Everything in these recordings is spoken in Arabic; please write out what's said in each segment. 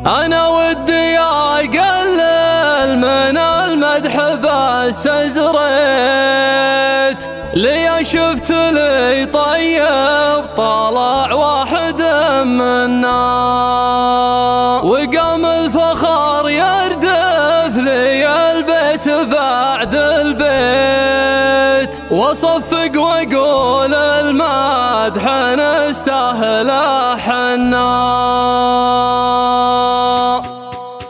أنا ودي أقلل من المدح بس أزريت لي شفت لي طيب طلع واحد منا وقام الفخر يردف لي البيت بعد البيت وصفق وأقول المدح نستاهل حنا.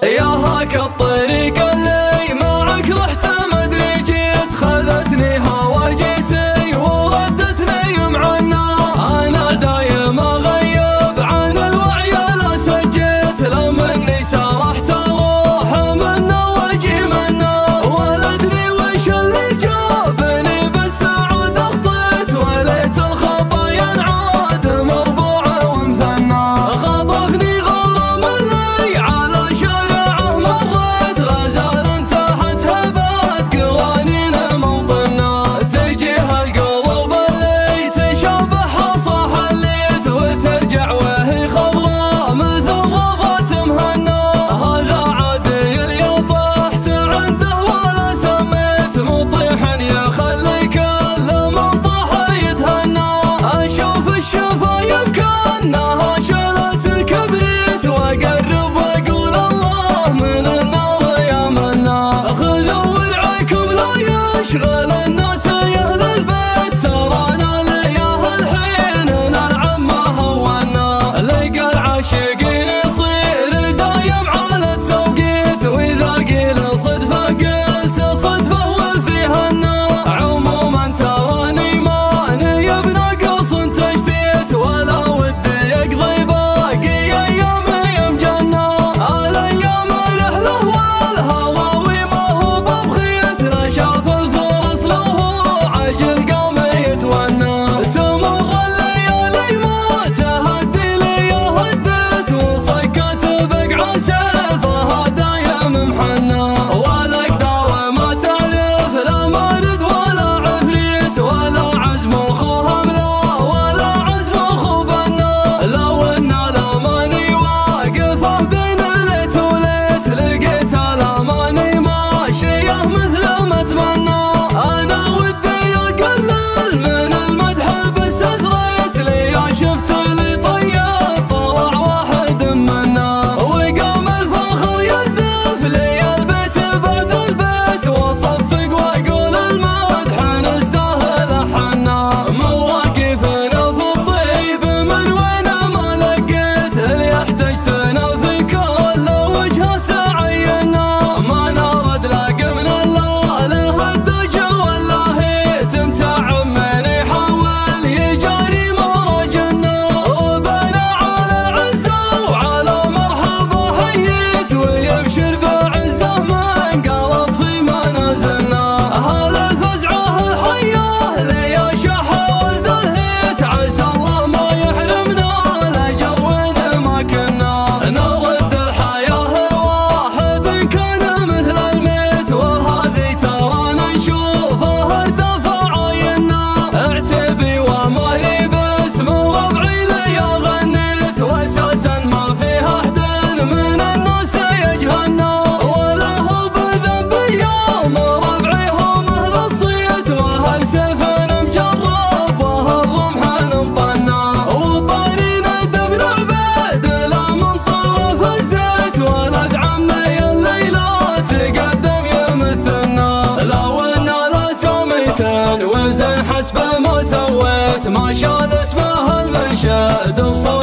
يا هاك الطريق اللي معك رحت مدري جيت خذتني هواجسي وردتني معنا. أنا دايم أغيب عن الوعي لا سجيت لما إني سرحت أروح منا واجي منا ولا أدري وش اللي جابني بالسعود أخطيت وليت الخطا ينعاد مربوع ومثنى. خطفني غرام اللي على شارعه مريت غزال انتهت هبات قوانين موطنا تجيه القلوب اللي تشابه صاح الليت وترجع وهي خضراء مثل غابات مهنا. هذا عادي اللي طحت عنده ولا سميت مطيحا يخلي كل من طاح يتهنى. اشوف الشفايف كانها شالت الكبريت واقرب واقول الله من النار يا منا. خذوا ورعكم لا يشغل الناس يا اهل البيت ترانا لياه الحين ننعم ما هونا. لقى العاشقين يصير دايم على التوقيت واذا قيل صدفه قلت صدفه وفيها النا. عموما تراني ماني بناقص تشتيت ولا ودي اقضي باقي ايامي مجنة. الايام رحله والهواوي ما هو ببخيت لا شاف الفرس لو هو عجل قام يتونى. تمر الليالي ما تهدي لي هديت وصكت بقع سيفها دايم محنى. ولك داوى ما تعرف لا مارد ولا عفريت ولا عزم اخوها ملا ولا عزم اخو بنا. لو ان الاماني واقفه بين ليت وليت لقيت الاماني ماشيه مثل ما اتمنى. انا ودي اقلل من المدح بس ازريت لي شفت لي طيب طلع واحد منا وقام الفخر يردف لي البيت بعد البيت وصفق واقول المدح نستاهل حنا. مواقفنا في الطيب من وين ما لقيت اللي احتجتنا في كل وجهه تعينا. ما نرد لاقى من الله له الدجى ولا هيت انت عمني حاول يجاري مراجلنا. وبنا على العزه وعلى مرحبا حييت ويبشر بعزه من قلط في منازلنا. هل الفزعه الحيه لي شاحه ولد الهيت عسى الله ما يحرمنا لاجر وين ما كنا. نرد الحياه الواحد ان كان مثل الميت وهذه ترانا نشوفها دفع عينا. اعتبي ومالي باسم ربعي لي غنيت واساسا ما فيها احد من الناس يجهلنا. ولا هو بذنب يوم ربعي هم اهل الصيت واهل سيف مجرب واهل رمح مطنا. وطارينا دبن عبيد لا من طرف الزيت ولد عمي الليله تقدم يمثلنا. لو ان لا سميتين وزن حسب ما سويت ما شال اسمها المنشد بصوت